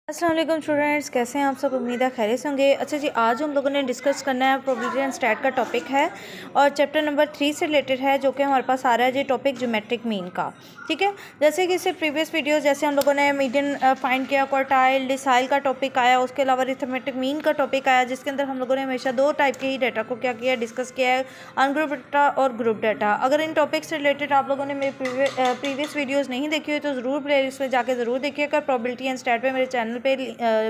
अस्सलाम वालेकुम स्टूडेंट्स, कैसे हैं आप सब। उम्मीद है खैरियत से होंगे। अच्छा जी, आज हम लोगों ने डिस्कस करना है प्रोबेबिलिटी एंड स्टैट का टॉपिक है और चैप्टर नंबर 3 से रिलेटेड है, जो कि हमारे पास आ रहा है जी टॉपिक ज्योमेट्रिक मीन का। ठीक है, जैसे कि इससे प्रीवियस वीडियोस जैसे हम लोगों ने मीडियन फाइंड किया, क्वार्टाइल, डिसाइल का टॉपिक आया, उसके अलावा अरिथमेटिक मीन का टॉपिक आया, जिसके अंदर हम लोगों ने हमेशा दो टाइप के ही डाटा को क्या किया, डिस्कस किया है, अनग्रुप डाटा और ग्रुप डाटा। अगर इन टॉपिक से रिलेटेड आप लोगों ने मेरे प्रीवियस वीडियोज़ नहीं देखी हुई तो ज़रूर प्ले लिस्ट में जाकर ज़रूर देखिएगा। प्रोबेबिलिटी एंड स्टैट पे मेरे चैनल पे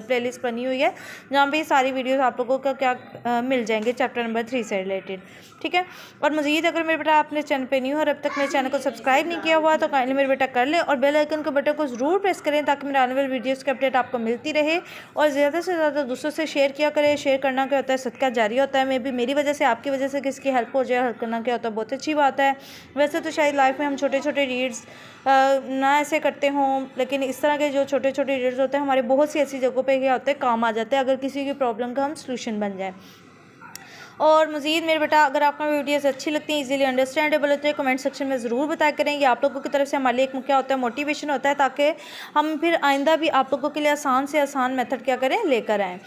प्लेलिस्ट बनी हुई है, जहाँ पे ये सारी वीडियोस आप लोगों को क्या मिल जाएंगे चैप्टर नंबर 3 से रिलेटेड। ठीक है, और मज़ीद अगर मेरे बेटा आपने चैनल पे न्यू और अब तक मेरे चैनल को सब्सक्राइब नहीं किया हुआ तो काइंडली मेरे बेटा कर लें और बेल आइकन के बटन को ज़रूर प्रेस करें, ताकि मेरे आने वाले वीडियोज़ की अपडेट आपको मिलती रहे। और ज़्यादा से ज़्यादा दूसरों से शेयर किया करें। शेयर करना क्या होता है, सदका जारी होता है। मे भी मेरी वजह से, आपकी वजह से किसकी हेल्प हो जाए, हेल्प करना क्या होता है, बहुत अच्छी बात है। वैसे तो शायद लाइफ में हम छोटे छोटे रीड्स ना ऐसे करते हों, लेकिन इस तरह के जो छोटे छोटे रीड्स होते हैं हमारे बहुत सी ऐसी जगहों पे क्या होते हैं, काम आ जाते हैं, अगर किसी की प्रॉब्लम का हम सलूशन बन जाए। और मज़ीद मेरे बेटा अगर आपको वीडियोस अच्छी लगती हैं, इजीली अंडरस्टैंडेबल होते हैं, कमेंट सेक्शन में ज़रूर बताया करें। ये आप लोगों की तरफ से हमारे लिए एक क्या होता है, मोटिवेशन होता है, ताकि हम फिर आइंदा भी आप लोगों के लिए आसान से आसान मेथड क्या करें, लेकर आएँ।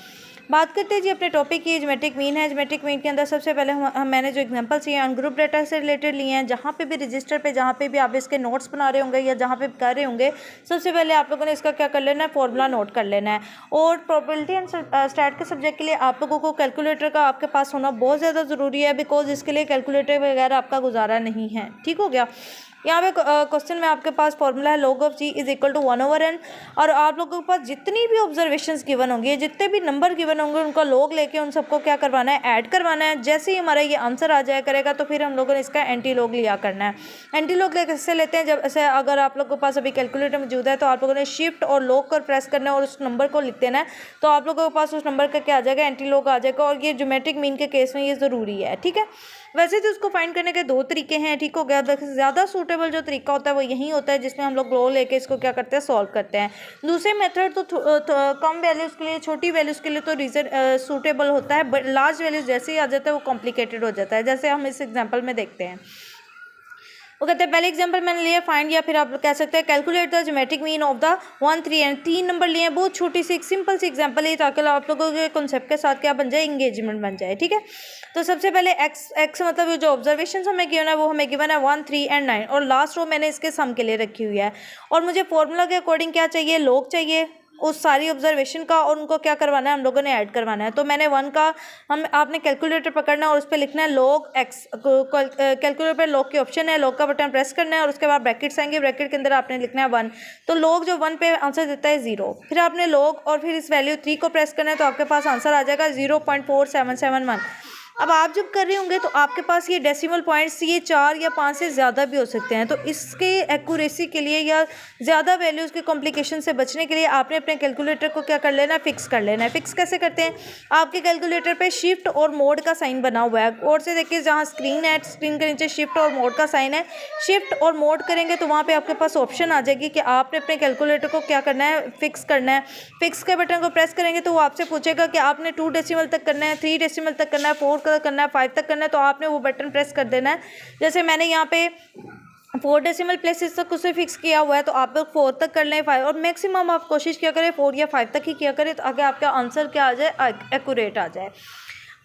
बात करते हैं जी अपने टॉपिक की। ज्योमेट्रिक मीन है। ज्योमेट्रिक मीन के अंदर सबसे पहले मैंने जो एग्जांपल्स लिए अनग्रुप डाटा से रिलेटेड लिए हैं। जहाँ पे भी रजिस्टर पे, जहाँ पे भी आप इसके नोट्स बना रहे होंगे या जहाँ पे कर रहे होंगे, सबसे पहले आप लोगों ने इसका क्या कर लेना है, फॉर्मूला नोट कर लेना है। और प्रोबेबिलिटी एंड स्टैट के सब्जेक्ट के लिए आप लोगों को कैलकुलेटर का आपके पास होना बहुत ज़्यादा ज़रूरी है, बिकॉज इसके लिए कैलकुलेटर वगैरह आपका गुजारा नहीं है। ठीक हो गया। यहाँ पे क्वेश्चन में आपके पास फॉर्मूला है log of g is equal to 1/n। और आप लोगों के पास जितनी भी ऑब्जर्वेशंस गिवन होंगी, जितने भी नंबर गिवन होंगे, उनका log लेके उन सबको क्या करवाना है, ऐड करवाना है। जैसे ही हमारा ये आंसर आ जाया करेगा तो फिर हम लोगों ने इसका एंटी लॉग लिया करना है। एंटी लॉग कैसे लेते हैं, जब ऐसे अगर आप लोगों के पास अभी कैलकुलेटर मौजूद है तो आप लोगों ने शिफ्ट और लॉग कर प्रेस करना है और उस नंबर को लिख देना है, तो आप लोगों के पास उस नंबर का क्या आ जाएगा, एंटी लॉग आ जाएगा। और ये ज्योमेट्रिक मीन के केस में ये ज़रूरी है। ठीक है, वैसे तो उसको फाइंड करने के दो तरीके हैं। ठीक हो गया। ज़्यादा सूटेबल जो तरीका होता है वो यही होता है, जिसमें हम लोग लो लेके इसको क्या करते हैं, सॉल्व करते हैं। दूसरे मेथड तो कम वैल्यूज़ के लिए, छोटी वैल्यूज़ के लिए तो रीजन सूटेबल होता है, बट लार्ज वैल्यूज़ जैसे ही आ जाता है वो कॉम्प्लिकेटेड हो जाता है। जैसे हम इस एग्जाम्पल में देखते हैं, वो कहते हैं पहले एग्जांपल मैंने लिया फाइंड, या फिर आप कह सकते हैं calculate the geometric mean of the 1, 3 and 3 number लिए हैं। बहुत छोटी सी एक सिंपल सी एग्जांपल है, ताकि आप लोगों के कॉन्सेप्ट के साथ क्या बन जाए, इंगेजमेंट बन जाए। ठीक है, तो सबसे पहले एक्स मतलब जो ऑब्जर्वेशन हमें गिवन है वो हमें गिवन है 1, 3 एंड 9, और लास्ट रो मैंने इसके सम के लिए रखी हुई है। और मुझे फॉर्मूला के अकॉर्डिंग क्या चाहिए, लॉग चाहिए उस सारी ऑब्जर्वेशन का, और उनको क्या करवाना है, हम लोगों ने ऐड करवाना है। तो मैंने 1 का आपने कैलकुलेटर पकड़ना है और उस पर लिखना है लॉग एक्स। कैलकुलेटर पर लॉग के ऑप्शन है, लॉग का बटन प्रेस करना है और उसके बाद ब्रैकेट्स आएंगे, ब्रैकेट के अंदर आपने लिखना है 1। तो लॉग जो 1 पे आंसर देता है 0, फिर आपने लॉग और फिर इस वैल्यू 3 को प्रेस करना है, तो आपके पास आंसर आ जाएगा 0.4771। अब आप जब कर रहे होंगे तो आपके पास ये डेसिमल पॉइंट्स ये 4 या 5 से ज़्यादा भी हो सकते हैं। तो इसके एक्यूरेसी के लिए या ज़्यादा वैल्यूज़ के कॉम्प्लिकेशन से बचने के लिए आपने अपने कैलकुलेटर को क्या कर लेना है, फिक्स कर लेना है। फिक्स कैसे करते हैं, आपके कैलकुलेटर पे शिफ्ट और मोड का साइन बना हुआ है। और से देखिए जहाँ स्क्रीन है, स्क्रीन के नीचे शिफ्ट और मोड का साइन है। शिफ्ट और मोड करेंगे तो वहाँ पर आपके पास ऑप्शन आ जाएगी कि आपने अपने कैलकुलेटर को क्या करना है, फिक्स करना है। फिक्स के बटन को प्रेस करेंगे तो वो आपसे पूछेगा कि आपने 2 डेसिमल तक करना है, 3 डेसिमल तक करना है, 4 करना है, 5 तक करना है, तो आपने वो बटन प्रेस कर देना है। जैसे मैंने यहाँ पे 4 डेसिमल प्लेसेस तक उसे फिक्स किया हुआ है, तो आप लोग 4 तक कर लें, 5, और मैक्सिमम आप कोशिश किया करें 4 या 5 तक ही किया करें, ताकि आपका आंसर क्या आ जाए, एक्यूरेट आ जाए।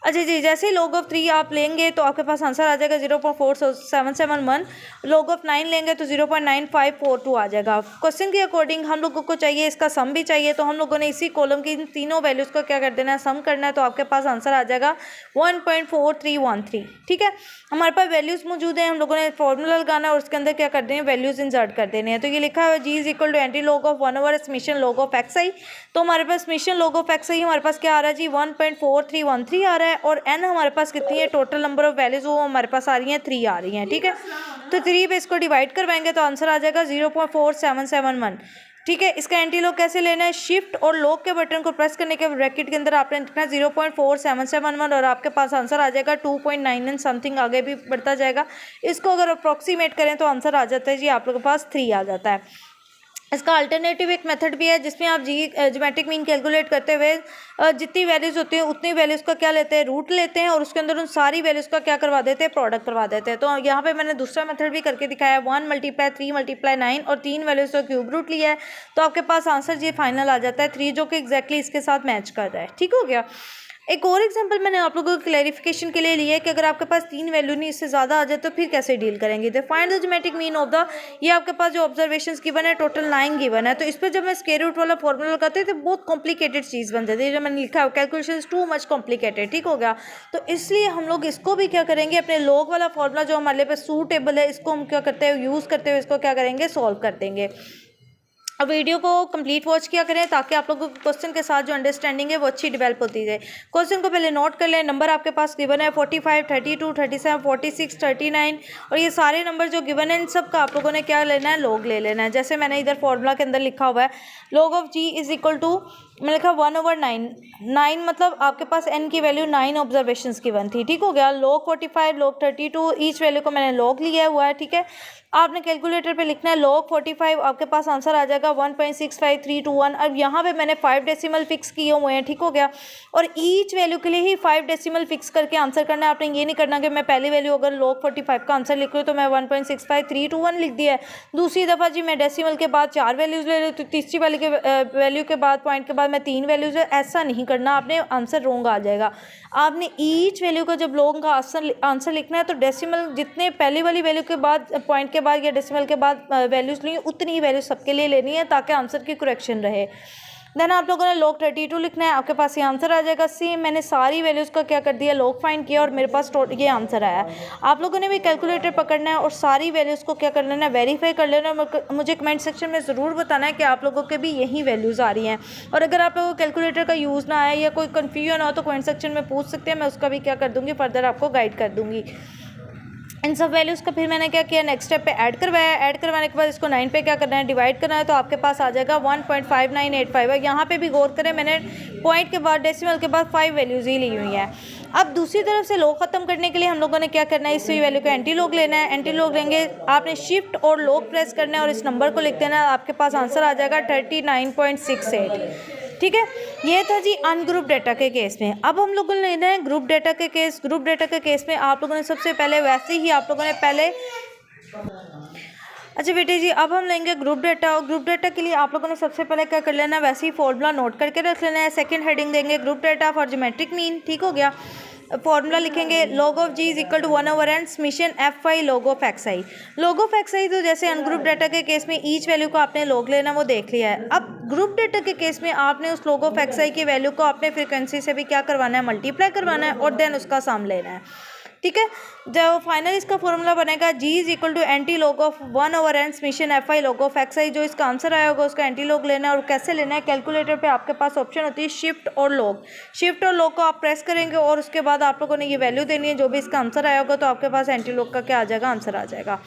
अच्छा जी, जैसे ही log ऑफ 3 आप लेंगे तो आपके पास आंसर आ जाएगा 0.4771। log ऑफ 9 लेंगे तो 0.9542 आ जाएगा। क्वेश्चन के अकॉर्डिंग हम लोगों को चाहिए, इसका सम भी चाहिए, तो हम लोगों ने इसी कॉलम की इन तीनों वैल्यूज़ को क्या कर देना है, सम करना है, तो आपके पास आंसर आ जाएगा 1.4313। ठीक है, हमारे पास वैल्यूज़ मौजूद हैं, हम लोगों ने फॉर्मूला लगाना है और उसके अंदर क्या कर देना है, वैल्यूज़ इंसर्ट कर देने हैं। तो ये लिखा है g is equal to anti log of 1/समेशन log ऑफ xi। तो हमारे पास समेशन log ऑफ xi हमारे पास क्या आ रहा है जी, 1.4313 आ रहा है। और n हमारे पास कितनी है, टोटल नंबर ऑफ वैल्यूज वो हमारे पास आ रही हैं 3 आ रही हैं। ठीक है, तो 3 पे इसको डिवाइड करवाएंगे तो आंसर आ जाएगा 0.4771। ठीक है, इसका एंटी लॉग कैसे लेना है, शिफ्ट और लॉग के बटन को प्रेस करने के ब्रैकेट के अंदर आपने लिखना है 0.4771 और आपके पास आंसर आ जाएगा 2.99 समथिंग, आगे भी बढ़ता जाएगा। इसको अगर अप्रॉक्सीमेट करें तो आंसर आ जाता है जी, आप लोगों के पास 3 आ जाता है। इसका अल्टरनेटिव एक मेथड भी है जिसमें आप ज्योमेट्रिक मीन कैलकुलेट करते हुए जितनी वैल्यूज़ होती हैं उतनी वैल्यूज़ का क्या लेते हैं, रूट लेते हैं और उसके अंदर उन सारी वैल्यूज़ का क्या करवा देते हैं, प्रोडक्ट करवा देते हैं। तो यहाँ पे मैंने दूसरा मेथड भी करके दिखाया है, 1 × 3 × 9 और 3 वैल्यूज़ का क्यूब रूट लिया है, तो आपके पास आंसर ये फाइनल आ जाता है 3, जो कि एग्जैक्टली इसके साथ मैच कर रहा है। ठीक हो गया। एक और एग्जांपल मैंने आप लोगों को क्लैरिफिकेशन के लिए लिया है कि अगर आपके पास 3 वैल्यू नहीं इससे ज़्यादा आ जाए तो फिर कैसे डील करेंगे। तो find the geometric mean of the, ये आपके पास जो ऑब्जर्वेशंस गिवन है टोटल 9 गिवन है, तो इस पर जब मैं स्क्वायर रूट वाला फॉर्मूला लगाते हैं तो बहुत कॉम्प्लिकेटेड चीज़ बन जाती है। जो मैंने लिखा है calculation is too much complicated. ठीक हो गया। तो इसलिए हम लोग इसको भी क्या करेंगे, अपने लॉग वाला फॉर्मूला जो हमारे पे सूटेबल है इसको हम क्या करते हैं, यूज़ करते हुए इसको क्या करेंगे, सॉल्व कर देंगे। अब वीडियो को कंप्लीट वॉच किया करें ताकि आप लोगों को क्वेश्चन के साथ जो अंडरस्टैंडिंग है वो अच्छी डेवलप होती जाए। क्वेश्चन को पहले नोट कर लें। नंबर आपके पास गिवन है 45, 32, 37, 46, 39 और ये सारे नंबर जो गिवन है इन सब का आप लोगों ने क्या लेना है, लॉग ले लेना है। जैसे मैंने इधर फॉर्मूला के अंदर लिखा हुआ है log of g is equal to, मैंने लिखा 1/9। 9 मतलब आपके पास n की वैल्यू 9 ऑब्जर्वेशंस गिवन थी। ठीक हो गया। log 45, log 32 ईच वैल्यू को मैंने log लिया हुआ है। ठीक है। आपने कैलकुलेटर पे लिखना है log 45, आपके पास आंसर आ जाएगा 1.65321। अब यहाँ पे मैंने 5 डेसिमल फिक्स किए हुए हैं। ठीक हो गया। और ईच वैल्यू के लिए ही 5 डेसिमल फिक्स करके आंसर करना है। आपने ये नहीं करना कि मैं पहली वैल्यू अगर log 45 का आंसर लिख रही हूँ तो मैं 1.65321 लिख दिया है, दूसरी दफ़ा जी मैं डेसिमल के बाद 4 वैल्यूज़ ले रही हूँ तो तीसरी वाली के वैल्यू के बाद पॉइंट के बाद मैं 3 वैल्यूज़ है, ऐसा नहीं करना। आपने आंसर रोंग आ जाएगा। आपने ईच वैल्यू का जब लॉग का आंसर लिखना है तो डेसिमल जितने पहली वाली वैल्यू के बाद पॉइंट के बाद या डेसिमल के बाद वैल्यूज़ ली उतनी ही वैल्यू सबके लिए लेनी है ताकि आंसर की करेक्शन रहे। देन आप लोगों ने log 32 लिखना है, आपके पास ये आंसर आ जाएगा। सेम मैंने सारी वैल्यूज़ का क्या कर दिया, log फाइंड किया और मेरे पास ये आंसर आया। आप लोगों ने भी कैलकुलेटर पकड़ना है और सारी वैल्यूज़ को क्या कर लेना है, वेरीफाई कर लेना है। मुझे कमेंट सेक्शन में ज़रूर बताना है कि आप लोगों के भी यही वैल्यूज़ आ रही हैं। और अगर आप लोगों को कैलकुलेटर का यूज़ ना आए या कोई कन्फ्यूजन हो तो कमेंट सेक्शन में पूछ सकते हैं, मैं उसका भी क्या कर दूँगी, फर्दर आपको गाइड कर दूँगी। इन सब वैल्यूज़ का फिर मैंने क्या किया, नेक्स्ट स्टेप पे ऐड करवाया। ऐड करवाने के बाद इसको 9 पे क्या करना है, डिवाइड करना है, तो आपके पास आ जाएगा 1.5985। और यहाँ पे भी गौर करें, मैंने पॉइंट के बाद डेसिमल के बाद 5 वैल्यूज़ ही ली हुई हैं। अब दूसरी तरफ से लॉग ख़त्म करने के लिए हम लोगों ने क्या करना है, इसी वैल्यू को एंटी लॉग लेना है। एंटी लॉग लेंगे, आपने शिफ्ट और लॉग प्रेस करना है और इस नंबर को लिख देना है। आपके पास आंसर आ जाएगा 39.68। ठीक है। ये था जी अनग्रुप डेटा के केस में। अब हम लोगों ने लेना है ग्रुप डेटा के केस। ग्रुप डेटा के केस में आप लोगों ने सबसे पहले वैसे ही आप लोगों ने पहले, अच्छा बेटे जी, अब हम लेंगे ग्रुप डेटा। और ग्रुप डेटा के लिए आप लोगों ने सबसे पहले क्या कर लेना है, वैसे ही फॉर्मूला नोट करके रख लेना है। सेकंड हेडिंग देंगे group data for geometric mean. ठीक हो गया। फॉर्मूला लिखेंगे log of g is equal to 1/n summation fi log of xi। log of xi तो जैसे अनग्रुप डेटा के केस में ईच वैल्यू को आपने log लेना वो देख लिया है। अब ग्रुप डेटा के केस में आपने उस log ऑफ xi की वैल्यू को आपने फ्रीक्वेंसी से भी क्या करवाना है, मल्टीप्लाई करवाना है और देन उसका सम लेना है। ठीक है। जब फाइनल इसका फॉर्मूला बनेगा g is equal to anti log of 1/n summation fi log of xi। जो इसका आंसर आया होगा उसका एंटी लॉग लेना है। और कैसे लेना है, कैलकुलेटर पे आपके पास ऑप्शन होती है शिफ्ट और लॉग। शिफ्ट और लॉग को आप प्रेस करेंगे और उसके बाद आप लोगों ने ये वैल्यू देनी है जो भी इसका आंसर आया होगा, तो आपके पास एंटी लॉग का क्या आ जाएगा, आंसर आ जाएगा।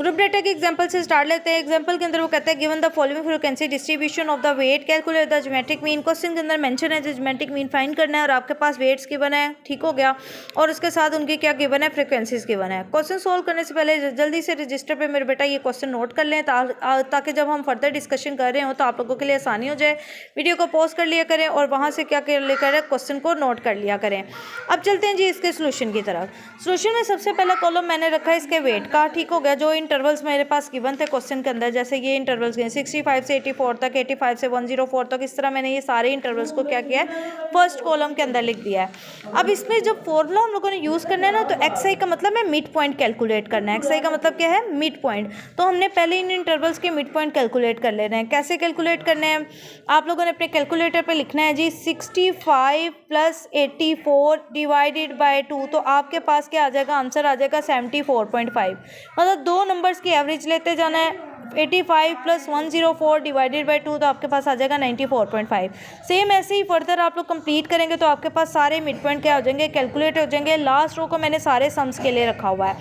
ग्रुप डेटा के एग्जांपल से स्टार्ट लेते हैं। एग्जांपल के अंदर वो कहते हैं given the following frequency distribution of the weight calculate the geometric mean. Question के अंदर मेंशन है ज्योमेट्रिक मीन फाइंड करना है और आपके पास वेट्स गिवन है। ठीक हो गया। और उसके साथ उनकी क्या गिवन है, फ्रीक्वेंसीज गिवन है। क्वेश्चन सोल्व करने से पहले जल्दी से रजिस्टर पे मेरे बेटा ये क्वेश्चन नोट कर लें ताकि जब हम फर्दर डिस्कशन कर रहे हो तो आप लोगों के लिए आसानी हो जाए। वीडियो को पॉज कर लिया करें और वहाँ से क्या कर लिया करें, क्वेश्चन को नोट कर लिया करें। अब चलते हैं जी इसके सोल्यूशन की तरफ। सोल्यूशन में सबसे पहला कॉलम मैंने रखा है इसके वेट का। ठीक हो गया। जो इंटरवल्स मेरे पास गिवन थे क्वेश्चन के अंदर, जैसे ये इंटरवल्स गए 65 से 84 तक, 85 से 104 तक, इस तरह मैंने ये सारे इंटरवल्स को क्या किया है, फर्स्ट कॉलम के अंदर लिख दिया है। अब इसमें जब फॉर्मूला हम लोगों ने यूज़ करना है ना, तो एक्सआई का मतलब है मिड पॉइंट कैलकुलेट करना है। एक्सआई का मतलब क्या है, मिड पॉइंट। तो हमने पहले इन इंटरवल्स के मिड पॉइंट कैलकुलेट कर लेना है। कैसे कैलकुलेट करने हैं, आप लोगों ने अपने कैलकुलेटर पर लिखना है जी 65 + 84 डिवाइडेड बाय 2। तो आपके पास क्या आ जाएगा, आंसर आ जाएगा 74.5। मतलब दो नंबर्स की एवरेज लेते जाना है। 85 + 104 डिवाइडेड बाय 2 तो आपके पास आ जाएगा 94.5। सेम ऐसे ही फर्दर आप लोग कंप्लीट करेंगे तो आपके पास सारे मिड पॉइंट क्या हो जाएंगे, कैलकुलेट हो जाएंगे। लास्ट रो को मैंने सारे सम्स के लिए रखा हुआ है।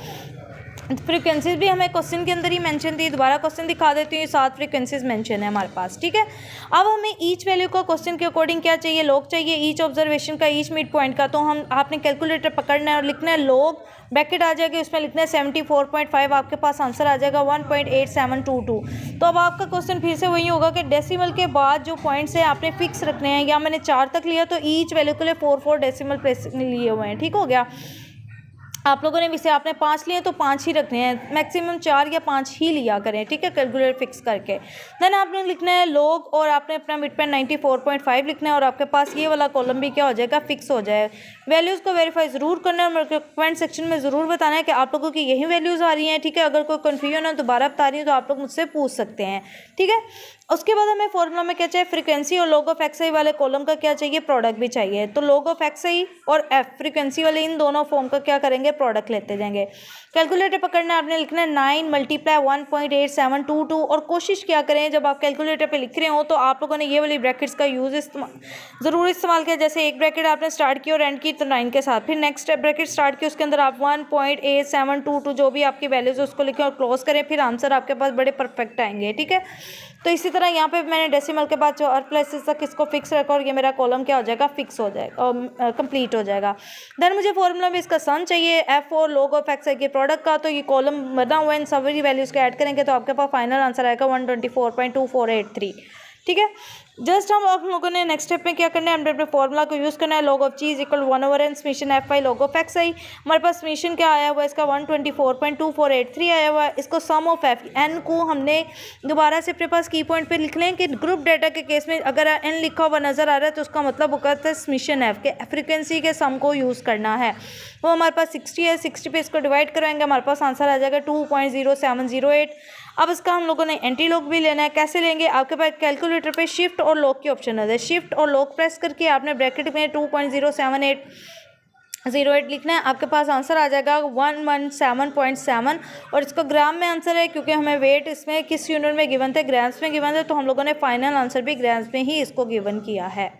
फ्रीक्वेंसीज भी हमें क्वेश्चन के अंदर ही मेंशन थी, दोबारा क्वेश्चन दिखा देती हूँ, ये 7 फ्रीक्वेंसीज मेंशन है हमारे पास, ठीक है। अब हमें ईच वैल्यू का क्वेश्चन के अकॉर्डिंग क्या चाहिए, लॉग चाहिए, ईच ऑब्जर्वेशन का, ईच मिड पॉइंट का। तो आपने कैलकुलेटर पकड़ना है और लिखना है लॉग, ब्रैकेट आ जाएगी, उसमें लिखना है 74.5, आपके पास आंसर आ जाएगा 1.8722। तो अब आपका क्वेश्चन फिर से वही होगा कि डेसिमल के बाद जो पॉइंट्स है आपने फिक्स रखने हैं, या मैंने 4 तक लिया तो ईच वैल्यू के लिए 4 डेसिमल प्लेस लिए हुए हैं, ठीक हो गया। आप लोगों ने वैसे आपने 5 लिए तो 5 ही रखने हैं, मैक्सिमम 4 या 5 ही लिया करें, ठीक है, कैलकुलेटर फिक्स करके। देन आपने लिखना है लॉग और आपने अपना मिड पॉइंट 94.5 लिखना है और आपके पास ये वाला कॉलम भी क्या हो जाएगा, फिक्स हो जाए। वैल्यूज़ को वेरीफाई ज़रूर करना है और मेरे कमेंट सेक्शन में ज़रूर बताना है कि आप लोगों की यही वैल्यूज़ आ रही हैं, ठीक है। अगर कोई कन्फ्यूजन है दोबारा बता रही है तो आप लोग मुझसे पूछ सकते हैं, ठीक है। उसके बाद हमें फॉर्मूला में क्या चाहिए, फ्रीक्वेंसी और लॉग ऑफ एक्स आई वाले कॉलम का क्या चाहिए, प्रोडक्ट भी चाहिए। तो लॉग ऑफ एक्स आई और एफ फ्रीक्वेंसी वाले इन दोनों फॉर्म का क्या करेंगे, प्रोडक्ट लेते जाएंगे। कैलकुलेटर पकड़ना है, आपने लिखना है 9 × 1.8722 और कोशिश क्या करें जब आप कैलकुलेटर पे लिख रहे हो तो आप लोगों ने ये वाली ब्रैकेट्स का यूज़ ज़रूर इस्तेमाल किया। जैसे एक ब्रैकेट आपने स्टार्ट की और एंड की तो 9 के साथ, फिर नेक्स्ट ब्रैकेट स्टार्ट की, उसके अंदर आप 1.8722 जो भी आपकी वैल्यूज़ है उसको लिखें और क्लोज करें, फिर आंसर आपके पास बड़े परफेक्ट आएंगे, ठीक है। तो इसी तरह यहाँ पे मैंने डेसिमल के बाद जो और प्लेसेस तक इसको फिक्स रखा और ये मेरा कॉलम क्या हो जाएगा, फिक्स हो जाएगा, कंप्लीट हो जाएगा। देन मुझे फॉर्मूला में इसका सन चाहिए, एफ और लॉग ऑफ एक्स आई के प्रोडक्ट का। तो ये कॉलम बना हुआ है, इन सभी वैल्यूज़ को ऐड करेंगे तो आपके पास फाइनल आंसर आएगा 124.2483, ठीक है। जस्ट हम आप लोगों ने नेक्स्ट स्टेप में क्या करना है, हमने अपने फॉर्मूला को यूज़ करना है, log of G equal 1/n summation f i log of x i. हमारे पास समीशन क्या आया हुआ है इसका 124.2483 आया हुआ है। इसको सम ऑफ एफ एन को हमने दोबारा से अपने पास की पॉइंट पे लिख लें कि ग्रुप डेटा के केस में अगर एन लिखा हुआ नजर आ रहा है तो उसका मतलब होगा है समीशन एफ के फ्रीक्वेंसी के सम को यूज़ करना है। वो हमारे पास 60 है, 60 पे इसको डिवाइड कराएंगे, हमारे पास आंसर आ जाएगा 2.0708। अब इसका हम लोगों ने एंटी लॉग भी लेना है। कैसे लेंगे, आपके पास कैलकुलेटर पे शिफ्ट और लॉग की ऑप्शन है, शिफ्ट और लॉग प्रेस करके आपने ब्रैकेट में 2.07808 लिखना है, आपके पास आंसर आ जाएगा 117.7 और इसको ग्राम में आंसर है क्योंकि हमें वेट इसमें किस यूनिट में गिवन थे, ग्राम्स में गिवन थे, तो हम लोगों ने फाइनल आंसर भी ग्राम्स में ही इसको गिवन किया है।